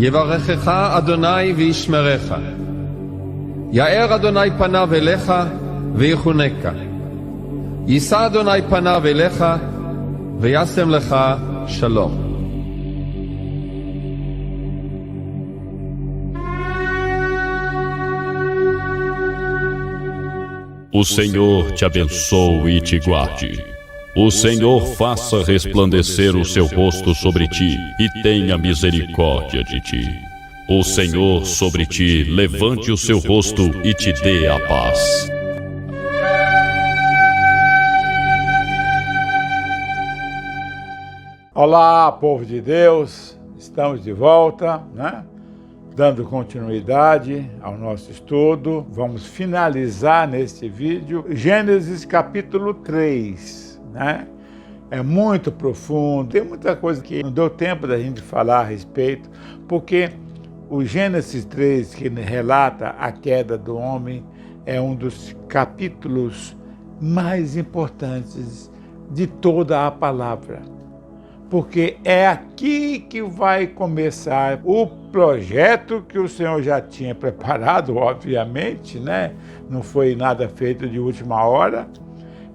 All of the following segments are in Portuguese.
יברכך אדוני וישמרך. יאר אדוני פניו אליך ויחונקה. יישא אדוני פניו אליך וישם לך שלום. O Senhor te abençoe e te guarde. O Senhor faça resplandecer o seu rosto sobre ti e tenha misericórdia de ti. O Senhor sobre ti levante o seu rosto e te dê a paz. Olá, povo de Deus, estamos de volta, né? Dando continuidade ao nosso estudo. Vamos finalizar neste vídeo Gênesis capítulo 3, né? É muito profundo, tem muita coisa que não deu tempo da gente falar a respeito, porque o Gênesis 3, que relata a queda do homem, é um dos capítulos mais importantes de toda a palavra. Porque é aqui que vai começar o projeto que o Senhor já tinha preparado, obviamente, né? Não foi nada feito de última hora,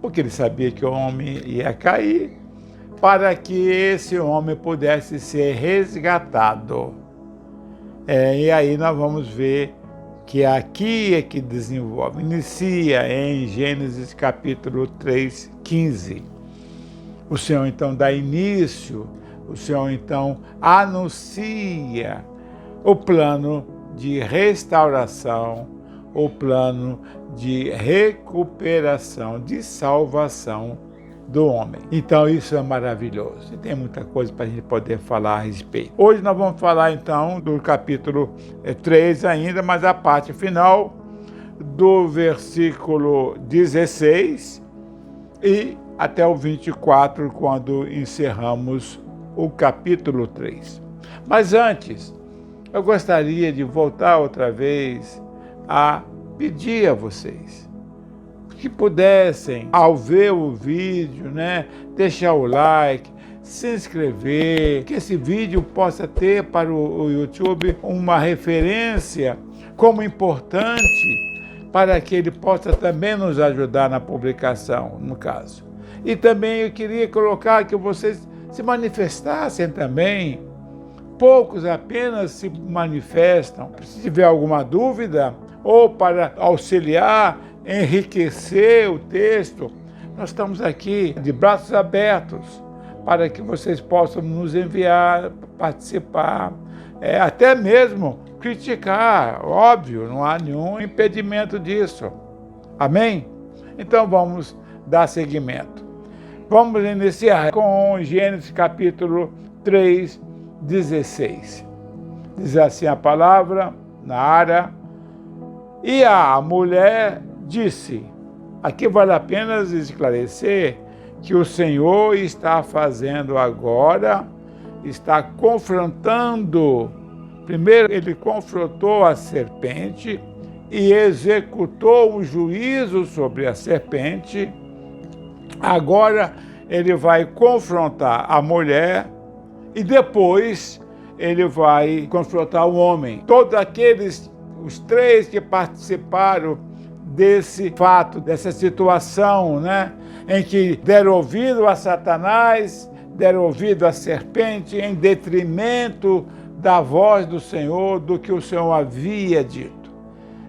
porque ele sabia que o homem ia cair, para que esse homem pudesse ser resgatado. E aí nós vamos ver que aqui é que desenvolve, inicia em Gênesis capítulo 3, 15. O Senhor então dá início, o Senhor então anuncia o plano de restauração, o plano de recuperação, de salvação do homem. Então isso é maravilhoso e tem muita coisa para a gente poder falar a respeito. Hoje nós vamos falar então do capítulo 3 ainda, mas a parte final do versículo 16 e até o 24, quando encerramos o capítulo 3. Mas antes, eu gostaria de voltar outra vez a pedir a vocês que pudessem, ao ver o vídeo, né, deixar o like, se inscrever, que esse vídeo possa ter para o YouTube uma referência como importante para que ele possa também nos ajudar na publicação, no caso. E também eu queria colocar que vocês se manifestassem também. Poucos apenas se manifestam. Se tiver alguma dúvida, ou para auxiliar, enriquecer o texto, nós estamos aqui de braços abertos para que vocês possam nos enviar, participar, até mesmo criticar, óbvio, não há nenhum impedimento disso. Amém? Então vamos dar seguimento. Vamos iniciar com Gênesis capítulo 3, 16. Diz assim a palavra, na área, e a mulher disse, aqui vale a pena esclarecer que o Senhor está fazendo agora, está confrontando, primeiro ele confrontou a serpente e executou o juízo sobre a serpente. Agora ele vai confrontar a mulher e depois ele vai confrontar o homem. Todos aqueles, os três que participaram desse fato, dessa situação, né, em que deram ouvido a Satanás, deram ouvido à serpente em detrimento da voz do Senhor, do que o Senhor havia dito.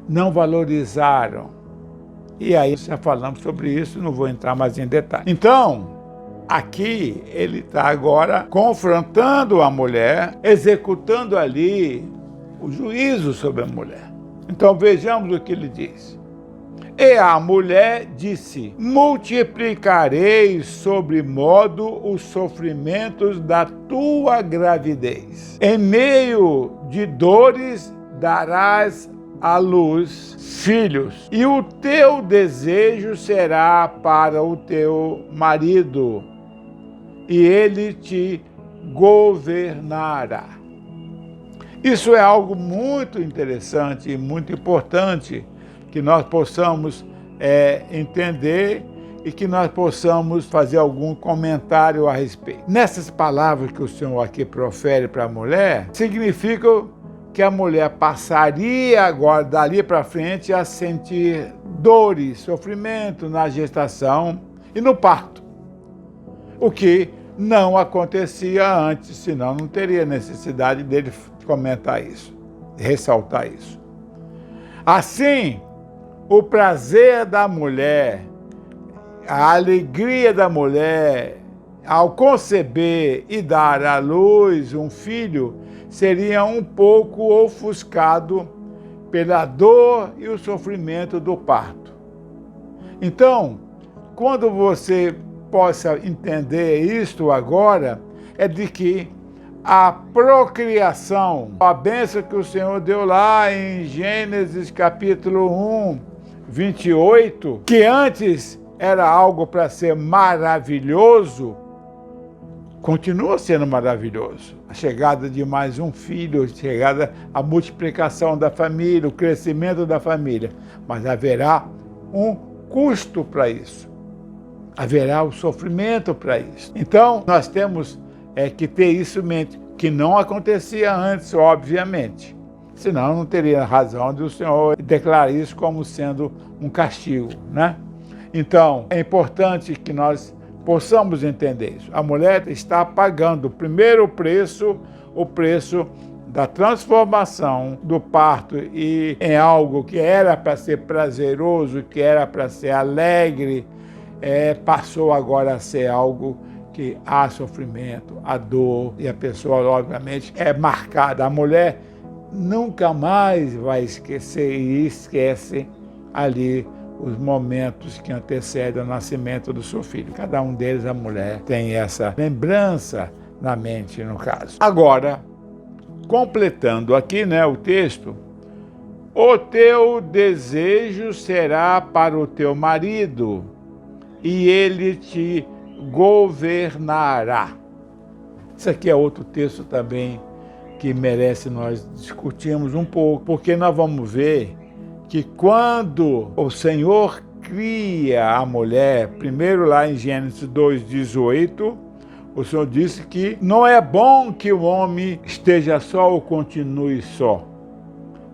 Não valorizaram. E aí já falamos sobre isso, não vou entrar mais em detalhe. Então, aqui ele está agora confrontando a mulher, executando ali o juízo sobre a mulher. Então vejamos o que ele diz. E a mulher disse, multiplicarei sobremodo os sofrimentos da tua gravidez. Em meio de dores darás à luz filhos, e o teu desejo será para o teu marido, e ele te governará. Isso é algo muito interessante e muito importante que nós possamos entender e que nós possamos fazer algum comentário a respeito. Nessas palavras que o Senhor aqui profere para a mulher, significam que a mulher passaria agora, dali para frente, a sentir dores, sofrimento na gestação e no parto. O que não acontecia antes, senão não teria necessidade dele comentar isso, ressaltar isso. Assim, o prazer da mulher, a alegria da mulher ao conceber e dar à luz um filho seria um pouco ofuscado pela dor e o sofrimento do parto. Então, quando você possa entender isto agora, é de que a procriação, a bênção que o Senhor deu lá em Gênesis capítulo 1, 28, que antes era algo para ser maravilhoso, continua sendo maravilhoso. A chegada de mais um filho, a multiplicação da família, o crescimento da família. Mas haverá um custo para isso. Haverá o sofrimento para isso. Então, nós temos que ter isso em mente, que não acontecia antes, obviamente. Senão, não teria razão de o Senhor declarar isso como sendo um castigo, né? Então, é importante que nós possamos entender isso. A mulher está pagando primeiro o preço da transformação do parto e em algo que era para ser prazeroso, que era para ser alegre, passou agora a ser algo que há sofrimento, há dor, e a pessoa, obviamente, é marcada. A mulher nunca mais vai esquecer e esquece ali os momentos que antecedem o nascimento do seu filho. Cada um deles, a mulher, tem essa lembrança na mente, no caso. Agora, completando aqui, o texto, o teu desejo será para o teu marido, e ele te governará. Isso aqui é outro texto também que merece nós discutirmos um pouco, porque nós vamos ver que quando o Senhor cria a mulher, primeiro lá em Gênesis 2:18, o Senhor disse que não é bom que o homem esteja só ou continue só.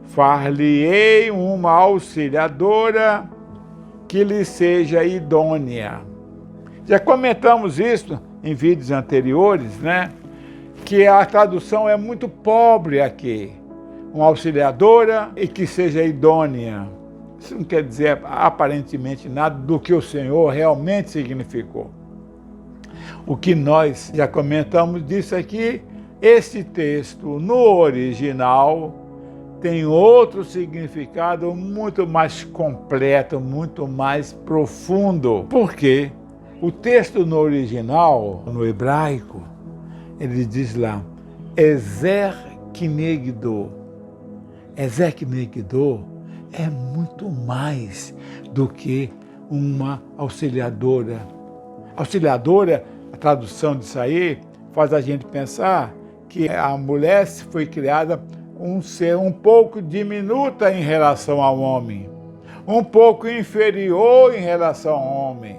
Far-lhe-ei uma auxiliadora que lhe seja idônea. Já comentamos isso em vídeos anteriores, que a tradução é muito pobre aqui. Uma auxiliadora e que seja idônea. Isso não quer dizer aparentemente nada do que o Senhor realmente significou. O que nós já comentamos disso aqui, esse texto no original tem outro significado muito mais completo, muito mais profundo. Por quê? O texto no original, no hebraico, ele diz lá, Ezer Kinegdo. Ezer Kinegdo é muito mais do que uma auxiliadora. Auxiliadora, a tradução disso aí, faz a gente pensar que a mulher foi criada um ser um pouco diminuta em relação ao homem, um pouco inferior em relação ao homem.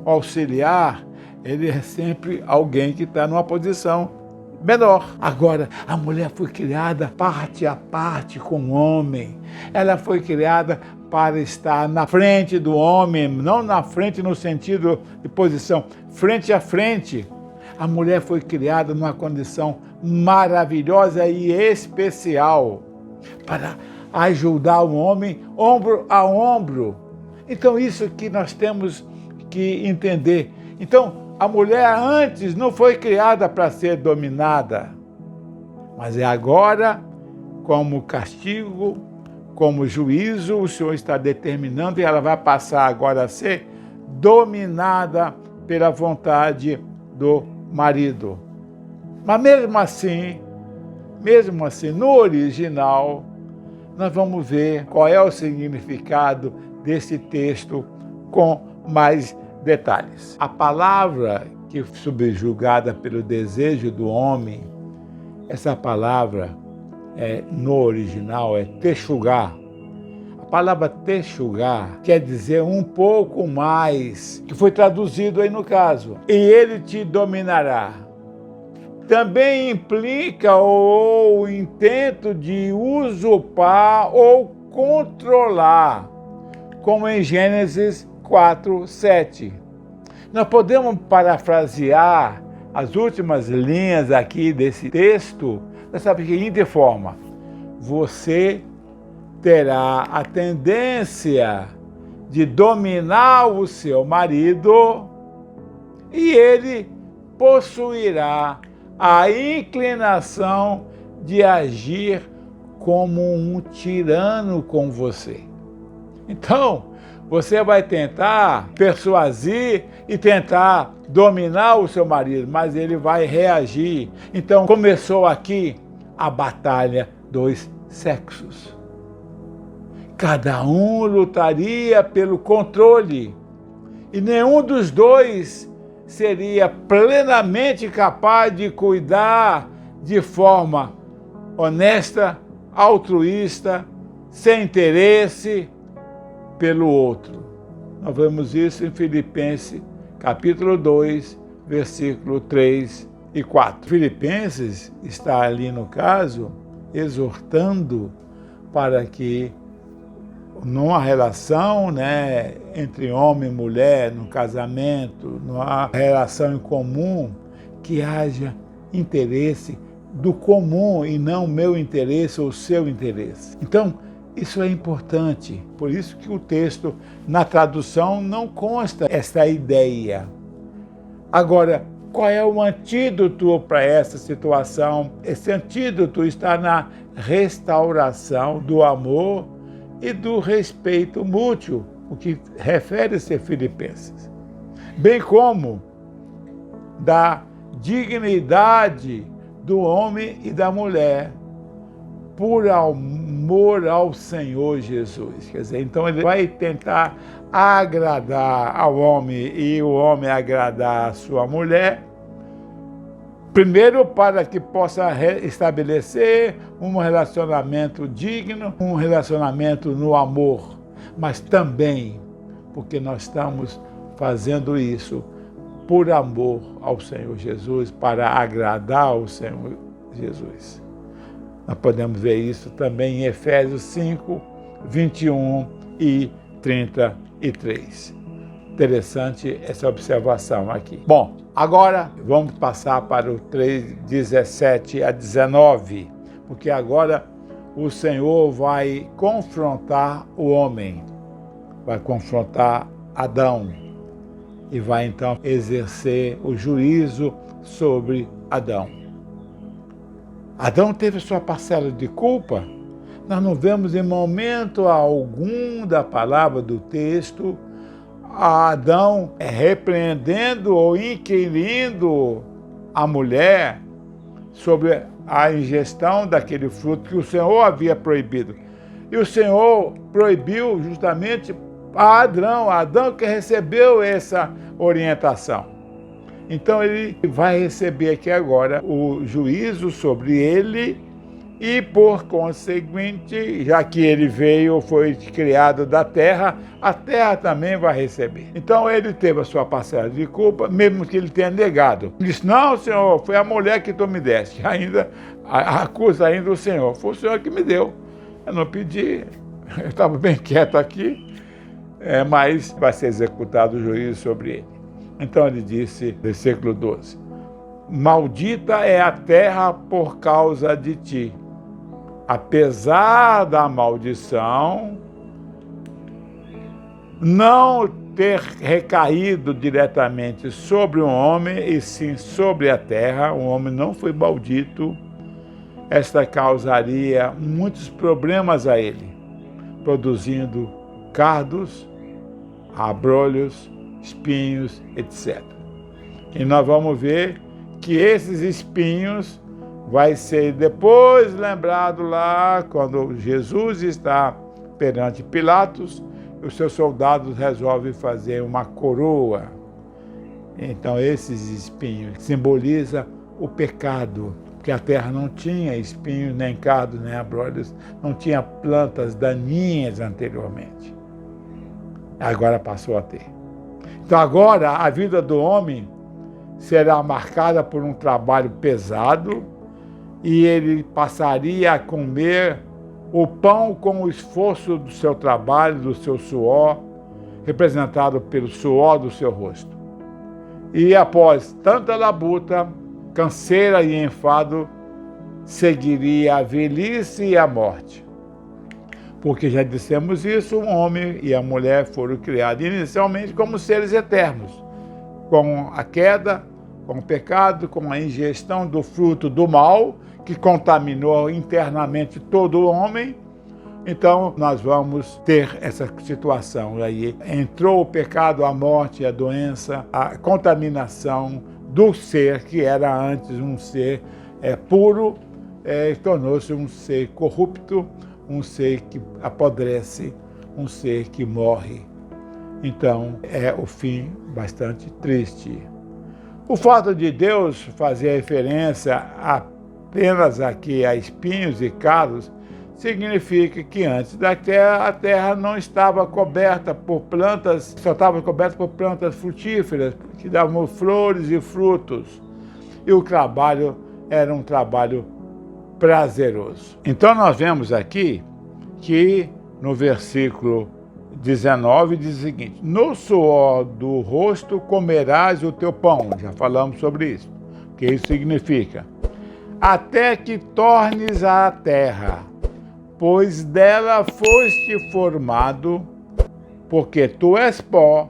O auxiliar, ele é sempre alguém que está numa posição menor. Agora, a mulher foi criada parte a parte com o homem. Ela foi criada para estar na frente do homem, não na frente no sentido de posição, frente a frente. A mulher foi criada numa condição maravilhosa e especial para ajudar o homem ombro a ombro. Então, isso que nós temos que entender. Então, a mulher antes não foi criada para ser dominada, mas é agora, como castigo, como juízo, o Senhor está determinando e ela vai passar agora a ser dominada pela vontade do marido. Mas mesmo assim, no original, nós vamos ver qual é o significado desse texto com mais detalhes. A palavra que foi subjugada pelo desejo do homem, essa palavra no original é texugá. A palavra texugar quer dizer um pouco mais, que foi traduzido aí no caso. E ele te dominará. Também implica o intento de usurpar ou controlar, como em Gênesis 4:7. Nós podemos parafrasear as últimas linhas aqui desse texto dessa seguinte forma: você terá a tendência de dominar o seu marido e ele possuirá a inclinação de agir como um tirano com você. Então, você vai tentar persuadir e tentar dominar o seu marido, mas ele vai reagir. Então, começou aqui a batalha dos sexos. Cada um lutaria pelo controle e nenhum dos dois seria plenamente capaz de cuidar de forma honesta, altruísta, sem interesse pelo outro. Nós vemos isso em Filipenses, capítulo 2, versículo 3 e 4. Filipenses está ali, no caso, exortando para que numa relação, entre homem e mulher, no casamento, numa relação em comum, que haja interesse do comum e não meu interesse ou seu interesse. Então, isso é importante. Por isso que o texto, na tradução, não consta essa ideia. Agora, qual é o antídoto para essa situação? Esse antídoto está na restauração do amor e do respeito mútuo, o que refere-se a Filipenses, bem como da dignidade do homem e da mulher por amor ao Senhor Jesus. Quer dizer, então ele vai tentar agradar ao homem e o homem agradar a sua mulher, primeiro, para que possa estabelecer um relacionamento digno, um relacionamento no amor, mas também porque nós estamos fazendo isso por amor ao Senhor Jesus, para agradar ao Senhor Jesus. Nós podemos ver isso também em Efésios 5, 21 e 33. Interessante essa observação aqui. Bom, agora vamos passar para o 3, 17 a 19, porque agora o Senhor vai confrontar o homem, vai confrontar Adão e vai então exercer o juízo sobre Adão. Adão teve sua parcela de culpa. Nós não vemos em momento algum da palavra do texto Adão repreendendo ou inquirindo a mulher sobre a ingestão daquele fruto que o Senhor havia proibido. E o Senhor proibiu justamente a Adão que recebeu essa orientação. Então ele vai receber aqui agora o juízo sobre ele e, por conseguinte, já que ele veio, foi criado da terra, a terra também vai receber. Então ele teve a sua parcela de culpa, mesmo que ele tenha negado. Disse: não, Senhor, foi a mulher que tu me deste. Ainda acusa ainda o Senhor. Foi o Senhor que me deu. Eu não pedi, eu estava bem quieto aqui, mas vai ser executado o juízo sobre ele. Então ele disse, versículo 12: maldita é a terra por causa de ti. Apesar da maldição não ter recaído diretamente sobre o homem, e sim sobre a terra, o homem não foi maldito, esta causaria muitos problemas a ele, produzindo cardos, abrolhos, espinhos, etc. E nós vamos ver que esses espinhos vai ser depois lembrado lá, quando Jesus está perante Pilatos, os seus soldados resolvem fazer uma coroa. Então esses espinhos simbolizam o pecado, porque a terra não tinha espinhos, nem cardos, nem abrolhos, não tinha plantas daninhas anteriormente. Agora passou a ter. Então agora a vida do homem será marcada por um trabalho pesado e ele passaria a comer o pão com o esforço do seu trabalho, do seu suor, representado pelo suor do seu rosto. E após tanta labuta, canseira e enfado, seguiria a velhice e a morte. Porque já dissemos isso, o homem e a mulher foram criados inicialmente como seres eternos, com a queda, com o pecado, com a ingestão do fruto do mal, que contaminou internamente todo o homem. Então, nós vamos ter essa situação. Aí entrou o pecado, a morte, a doença, a contaminação do ser que era antes um ser puro, tornou-se um ser corrupto, um ser que apodrece, um ser que morre. Então, é o fim bastante triste. O fato de Deus fazer referência apenas aqui a espinhos e cardos significa que antes da terra, a terra não estava coberta por plantas, só estava coberta por plantas frutíferas, que davam flores e frutos. E o trabalho era um trabalho prazeroso. Então nós vemos aqui que no versículo 19 diz o seguinte: no suor do rosto comerás o teu pão. Já falamos sobre isso. O que isso significa? Até que tornes à terra, pois dela foste formado, porque tu és pó,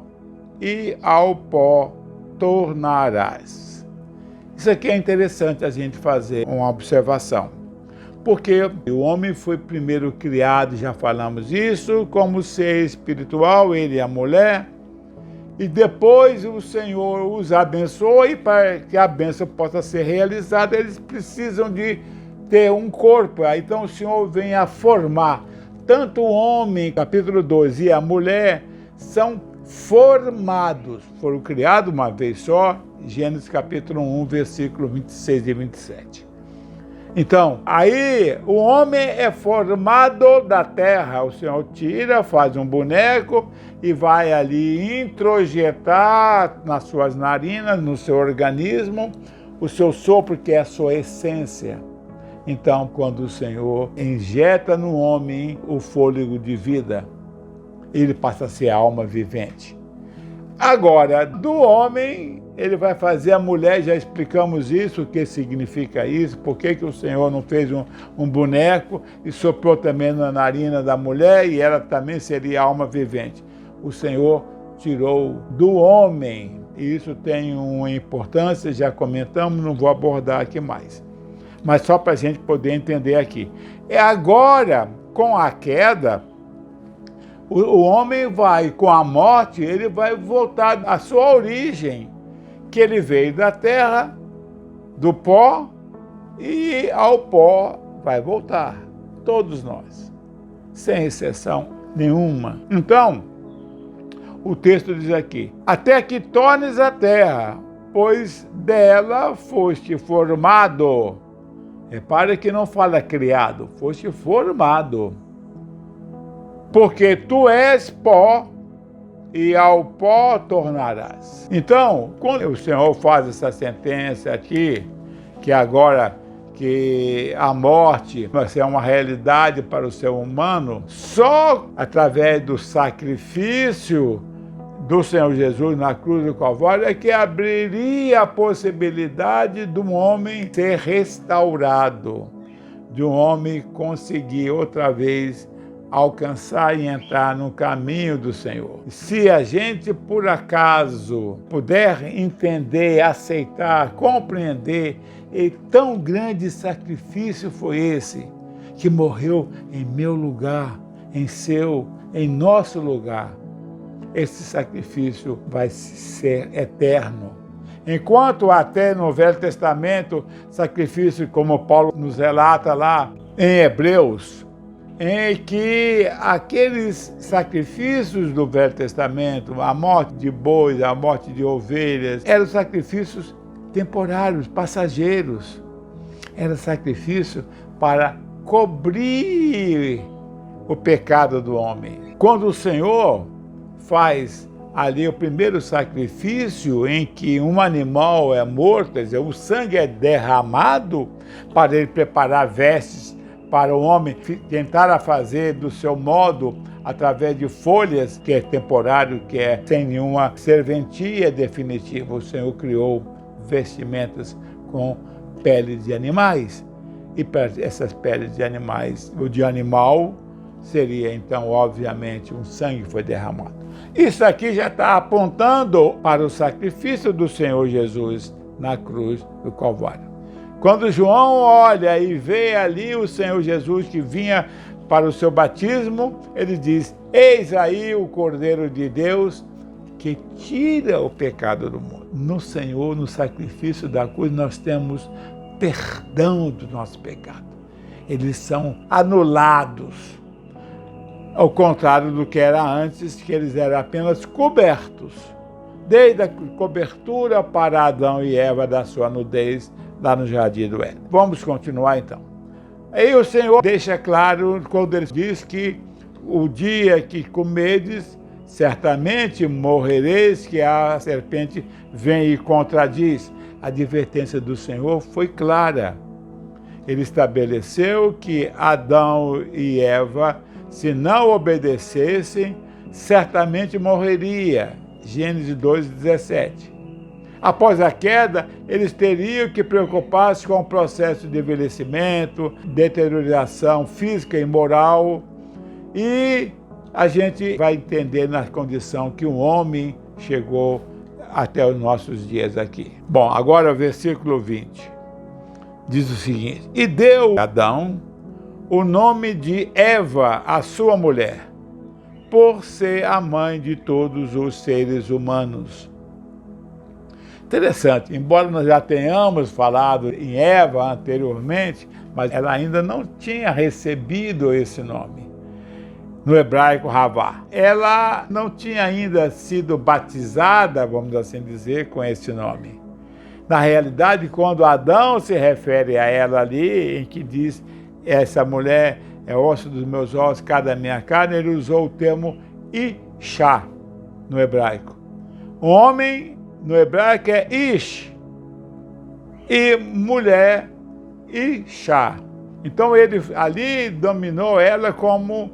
e ao pó tornarás. Isso aqui é interessante a gente fazer uma observação, porque o homem foi primeiro criado, já falamos isso, como ser espiritual, ele e a mulher, e depois o Senhor os abençoa, e para que a bênção possa ser realizada, eles precisam de ter um corpo. Então o Senhor vem a formar. Tanto o homem, capítulo 2, e a mulher são formados. Foram criados uma vez só, Gênesis capítulo 1, versículo 26 e 27. Então, aí o homem é formado da terra. O Senhor tira, faz um boneco e vai ali introjetar nas suas narinas, no seu organismo, o seu sopro, que é a sua essência. Então, quando o Senhor injeta no homem o fôlego de vida, ele passa a ser alma vivente. Agora, do homem, ele vai fazer a mulher, já explicamos isso, o que significa isso, por que o Senhor não fez um boneco e soprou também na narina da mulher e ela também seria alma vivente. O Senhor tirou do homem, e isso tem uma importância, já comentamos, não vou abordar aqui mais. Mas só para a gente poder entender aqui. Agora, com a queda, o homem vai, com a morte, ele vai voltar à sua origem, que ele veio da terra, do pó, e ao pó vai voltar. Todos nós, sem exceção nenhuma. Então, o texto diz aqui: até que tornes a terra, pois dela foste formado. Repare que não fala criado, foste formado. Porque tu és pó, e ao pó tornarás. Então, quando o Senhor faz essa sentença aqui, que agora que a morte vai ser uma realidade para o ser humano, só através do sacrifício do Senhor Jesus na cruz do Calvário é que abriria a possibilidade de um homem ser restaurado, de um homem conseguir outra vez alcançar e entrar no caminho do Senhor. Se a gente, por acaso, puder entender, aceitar, compreender, e tão grande sacrifício foi esse, que morreu em meu lugar, em nosso lugar, esse sacrifício vai ser eterno. Enquanto até no Velho Testamento, sacrifício, como Paulo nos relata lá em Hebreus, em que aqueles sacrifícios do Velho Testamento, a morte de bois, a morte de ovelhas, eram sacrifícios temporários, passageiros. era sacrifício para cobrir o pecado do homem. Quando o Senhor faz ali o primeiro sacrifício em que um animal é morto, quer dizer, o sangue é derramado para ele preparar vestes para o homem tentar fazer do seu modo através de folhas, que é temporário, que é sem nenhuma serventia definitiva. O Senhor criou vestimentas com peles de animais. E para essas peles de animais, o de animal seria então, obviamente, um sangue que foi derramado. Isso aqui já está apontando para o sacrifício do Senhor Jesus na cruz do Calvário. Quando João olha e vê ali o Senhor Jesus que vinha para o seu batismo, ele diz: eis aí o Cordeiro de Deus que tira o pecado do mundo. No Senhor, no sacrifício da cruz, nós temos perdão do nosso pecado. Eles são anulados. Ao contrário do que era antes, que eles eram apenas cobertos. Desde a cobertura para Adão e Eva da sua nudez, lá no Jardim do Éden. Vamos continuar então. Aí o Senhor deixa claro, quando ele diz que o dia que comedes, certamente morrereis, que a serpente vem e contradiz. A advertência do Senhor foi clara. Ele estabeleceu que Adão e Eva, se não obedecessem, certamente morreria. Gênesis 2:17. Após a queda, eles teriam que preocupar-se com o processo de envelhecimento, deterioração física e moral. E a gente vai entender na condição que o homem chegou até os nossos dias aqui. Bom, agora o versículo 20 diz o seguinte: e deu Adão o nome de Eva, a sua mulher, por ser a mãe de todos os seres humanos. Interessante, embora nós já tenhamos falado em Eva anteriormente, mas ela ainda não tinha recebido esse nome. No hebraico, Havá. Ela não tinha ainda sido batizada, vamos assim dizer, com esse nome. Na realidade, quando Adão se refere a ela ali, em que diz: essa mulher é osso dos meus ossos, carne da minha carne, ele usou o termo Ishá no hebraico. Homem, no hebraico, é Ish. E mulher, Ishá. Então ele ali dominou ela como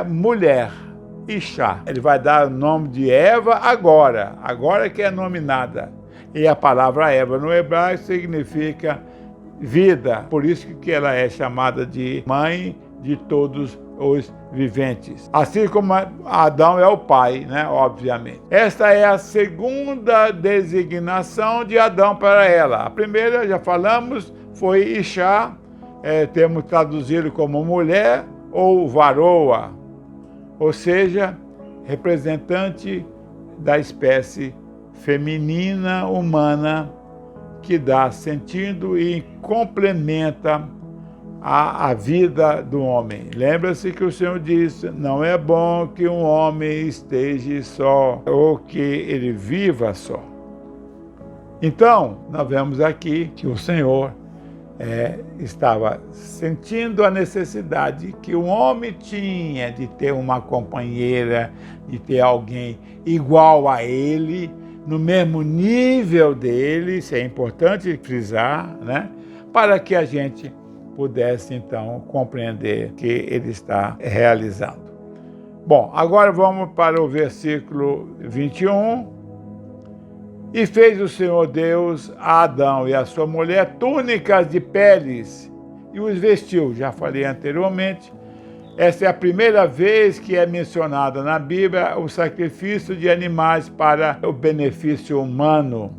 mulher, Ishá. Ele vai dar o nome de Eva agora que é nominada. E a palavra Eva no hebraico significa vida. Por isso que ela é chamada de mãe de todos os viventes. Assim como Adão é o pai, né? Obviamente. Esta é a segunda designação de Adão para ela. A primeira, já falamos, foi Ishá, temos traduzido como mulher ou varoa, ou seja, representante da espécie feminina humana que dá sentido e complementa a vida do homem. Lembra-se que o Senhor disse: não é bom que um homem esteja só, ou que ele viva só. Então, nós vemos aqui que o Senhor estava sentindo a necessidade que o homem tinha de ter uma companheira, de ter alguém igual a ele, no mesmo nível dele. Isso é importante frisar, né? Para que a gente pudesse, então, compreender o que ele está realizando. Bom, agora vamos para o versículo 21. E fez o Senhor Deus a Adão e a sua mulher túnicas de peles e os vestiu. Já falei anteriormente, essa é a primeira vez que é mencionado na Bíblia o sacrifício de animais para o benefício humano.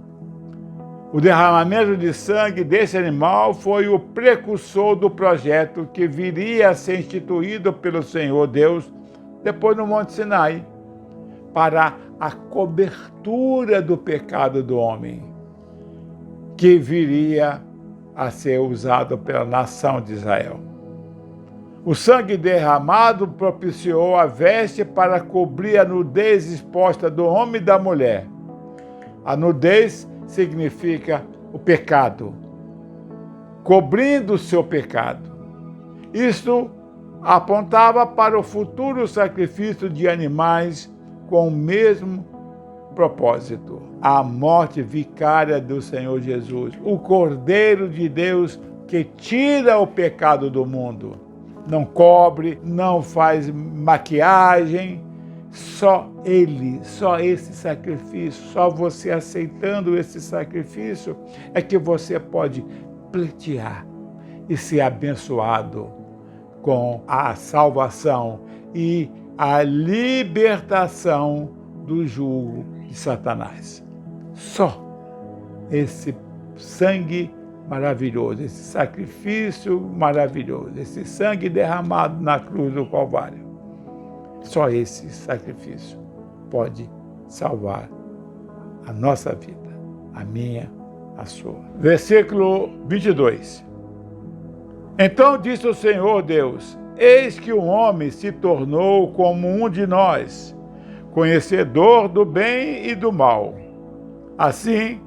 O derramamento de sangue desse animal foi o precursor do projeto que viria a ser instituído pelo Senhor Deus depois no Monte Sinai, para a cobertura do pecado do homem, que viria a ser usado pela nação de Israel. O sangue derramado propiciou a veste para cobrir a nudez exposta do homem e da mulher. A nudez significa o pecado. cobrindo o seu pecado. Isto apontava para o futuro sacrifício de animais com o mesmo propósito: a morte vicária do Senhor Jesus, o Cordeiro de Deus que tira o pecado do mundo. Não cobre, não faz maquiagem, só Ele, só esse sacrifício, só você aceitando esse sacrifício é que você pode pleitear e ser abençoado com a salvação e a libertação do jugo de Satanás. Só esse sangue maravilhoso, esse sacrifício maravilhoso, esse sangue derramado na cruz do Calvário. Só esse sacrifício pode salvar a nossa vida, a minha, a sua. Versículo 22. Então disse o Senhor Deus: eis que o homem se tornou como um de nós, conhecedor do bem e do mal. Assim,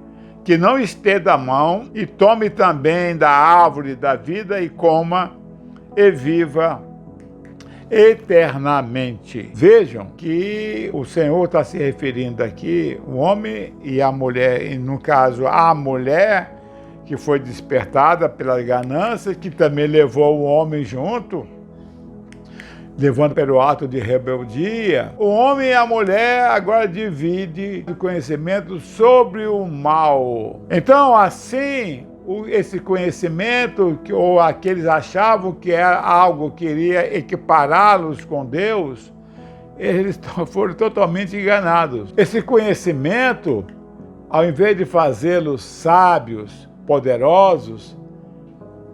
que não estenda a mão e tome também da árvore da vida e coma e viva eternamente. Vejam que o Senhor está se referindo aqui, o homem e a mulher, e no caso a mulher que foi despertada pela ganância, que também levou o homem junto, levando pelo ato de rebeldia. O homem e a mulher agora dividem o conhecimento sobre o mal. Então, assim, esse conhecimento, ou aqueles achavam que era algo que iria equipará-los com Deus, eles foram totalmente enganados. Esse conhecimento, ao invés de fazê-los sábios, poderosos,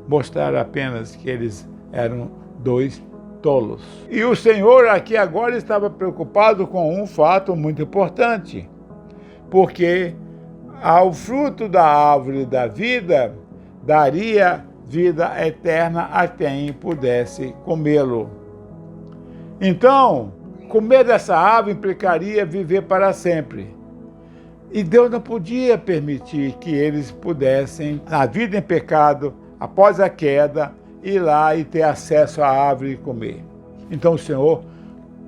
mostraram apenas que eles eram dois tolos. E o Senhor aqui agora estava preocupado com um fato muito importante, porque ao fruto da árvore da vida daria vida eterna a quem pudesse comê-lo. Então, comer dessa árvore implicaria viver para sempre. E Deus não podia permitir que eles pudessem, na vida em pecado, após a queda, ir lá e ter acesso à árvore e comer. Então o Senhor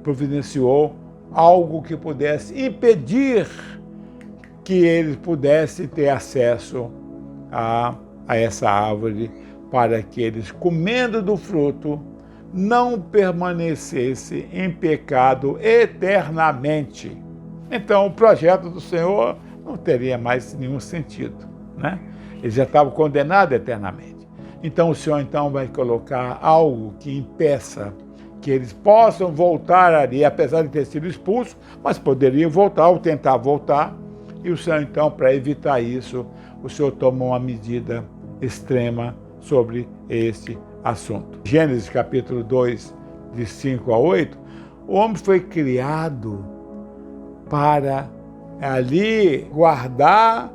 providenciou algo que pudesse impedir que eles pudessem ter acesso a essa árvore, para que eles, comendo do fruto, não permanecessem em pecado eternamente. Então o projeto do Senhor não teria mais nenhum sentido, né? Eles já estavam condenados eternamente. Então o Senhor vai colocar algo que impeça que eles possam voltar ali, apesar de ter sido expulsos, mas poderiam voltar ou tentar voltar. E o Senhor, então, para evitar isso, o Senhor tomou uma medida extrema sobre esse assunto. Gênesis capítulo 2, de 5 a 8, o homem foi criado para ali guardar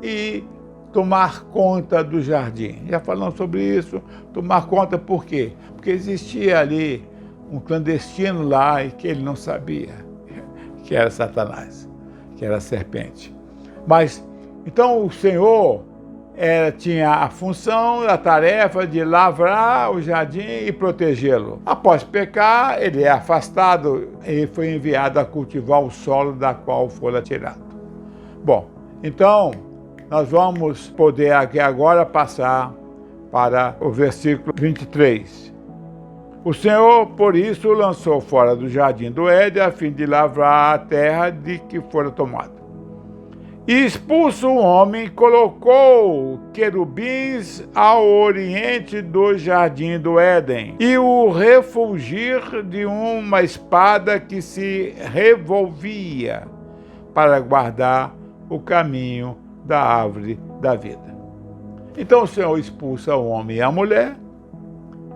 e tomar conta do jardim. Já falamos sobre isso. Tomar conta por quê? Porque existia ali um clandestino lá e que ele não sabia, que era Satanás, que era a serpente. Mas, então o Senhor tinha a função, a tarefa de lavrar o jardim e protegê-lo. Após pecar, ele é afastado e foi enviado a cultivar o solo da qual fora tirado. Bom, então nós vamos poder aqui agora passar para o versículo 23. O Senhor, por isso, o lançou fora do jardim do Éden, a fim de lavrar a terra de que fora tomado. E expulso o homem, colocou querubins ao oriente do jardim do Éden, e o refulgir de uma espada que se revolvia para guardar o caminho da árvore da vida. Então o Senhor expulsa o homem e a mulher,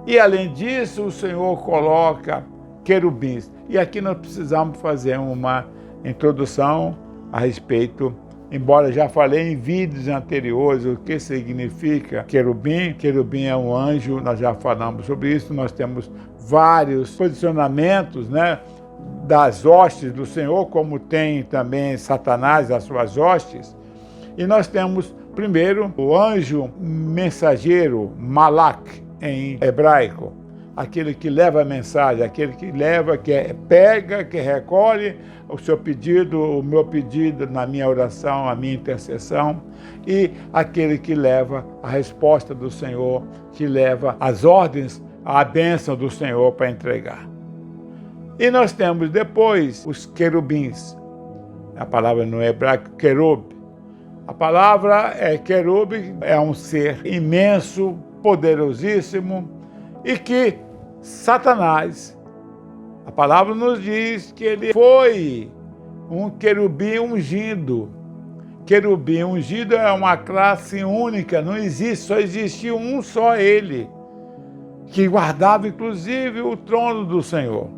e além disso o Senhor coloca querubins. E aqui nós precisamos fazer uma introdução a respeito, embora já falei em vídeos anteriores o que significa querubim. Querubim é um anjo, nós já falamos sobre isso. Nós temos vários posicionamentos, né, das hostes do Senhor, como tem também Satanás, as suas hostes. E nós temos Primeiro, o anjo mensageiro, Malak, em hebraico, aquele que leva a mensagem, aquele que leva, que pega, que recolhe o seu pedido, o meu pedido na minha oração, a minha intercessão, e aquele que leva a resposta do Senhor, que leva as ordens, a bênção do Senhor para entregar. E nós temos depois os querubins, a palavra no hebraico, querub. A palavra querub é um ser imenso, poderosíssimo, e que Satanás, a palavra nos diz que ele foi um querubim ungido. Querubim ungido é uma classe única, não existe, só existia um só ele, que guardava inclusive o trono do Senhor.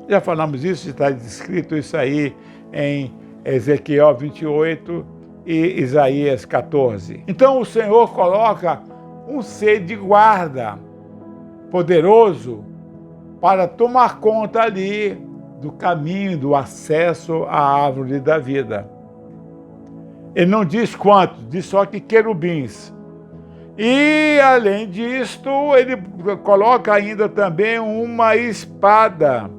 Já falamos isso, está descrito isso aí em Ezequiel 28 e Isaías 14. Então o Senhor coloca um ser de guarda, poderoso, para tomar conta ali do caminho, do acesso à árvore da vida. Ele não diz quantos, diz só que querubins. E, além disto, ele coloca ainda também uma espada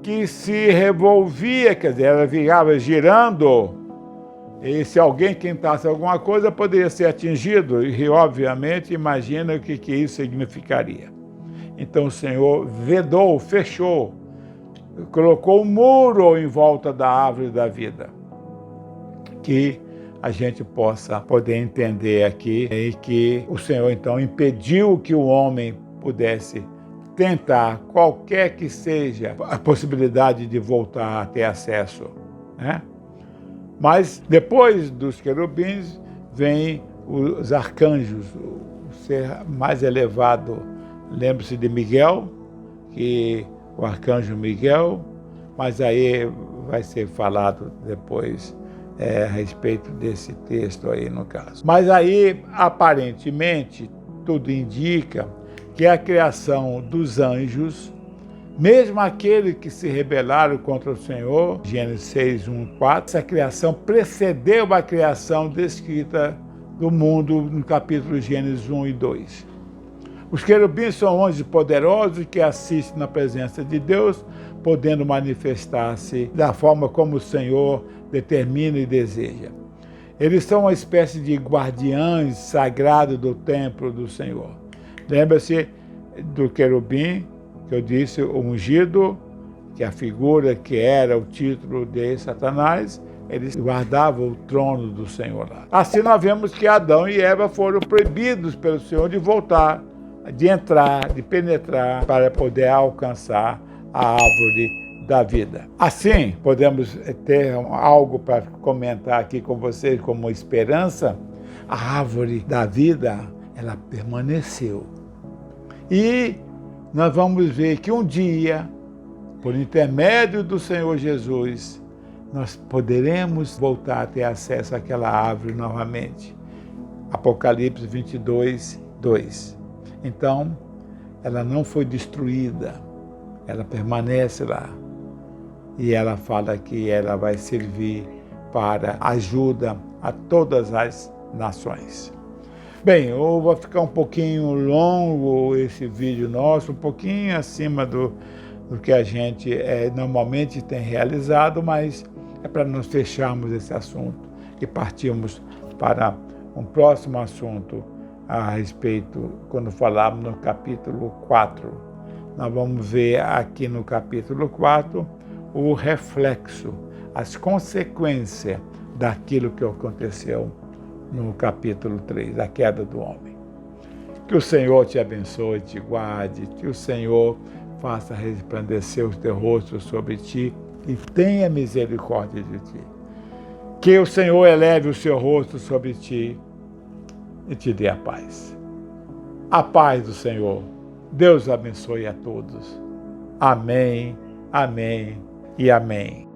que se revolvia, quer dizer, ela ficava girando. E se alguém tentasse alguma coisa, poderia ser atingido. E, obviamente, imagina o que isso significaria. Então, o Senhor vedou, fechou, colocou um muro em volta da árvore da vida. Que a gente possa poder entender aqui e que o Senhor, então, impediu que o homem pudesse tentar, qualquer que seja a possibilidade de voltar a ter acesso, né? Mas depois dos querubins vem os arcanjos, o ser mais elevado. Lembre-se de Miguel, que o arcanjo Miguel, mas aí vai ser falado depois a respeito desse texto aí no caso. Mas aí, aparentemente, tudo indica que a criação dos anjos, mesmo aqueles que se rebelaram contra o Senhor, Gênesis 6, 1, 4, essa criação precedeu a criação descrita do mundo no capítulo Gênesis 1 e 2. Os querubins são anjos poderosos que assistem na presença de Deus, podendo manifestar-se da forma como o Senhor determina e deseja. Eles são uma espécie de guardiães sagrados do templo do Senhor. Lembra-se do querubim, que eu disse, o ungido, que a figura que era o título de Satanás, eles guardavam o trono do Senhor lá. Assim nós vemos que Adão e Eva foram proibidos pelo Senhor de voltar, de entrar, de penetrar, para poder alcançar a árvore da vida. Assim, podemos ter algo para comentar aqui com vocês como esperança. A árvore da vida, ela permaneceu. E nós vamos ver que um dia, por intermédio do Senhor Jesus, nós poderemos voltar a ter acesso àquela árvore novamente. Apocalipse 22, 2. Então, ela não foi destruída, ela permanece lá. E ela fala que ela vai servir para ajuda a todas as nações. Bem, eu vou ficar um pouquinho longo esse vídeo nosso, um pouquinho acima do que a gente normalmente tem realizado, mas é para nós fecharmos esse assunto e partirmos para um próximo assunto a respeito, quando falarmos no capítulo 4. Nós vamos ver aqui no capítulo 4 o reflexo, as consequências daquilo que aconteceu no capítulo 3, a queda do homem. Que o Senhor te abençoe, te guarde, que o Senhor faça resplandecer o teu rosto sobre ti e tenha misericórdia de ti. Que o Senhor eleve o seu rosto sobre ti e te dê a paz. A paz do Senhor. Deus abençoe a todos. Amém, amém e amém.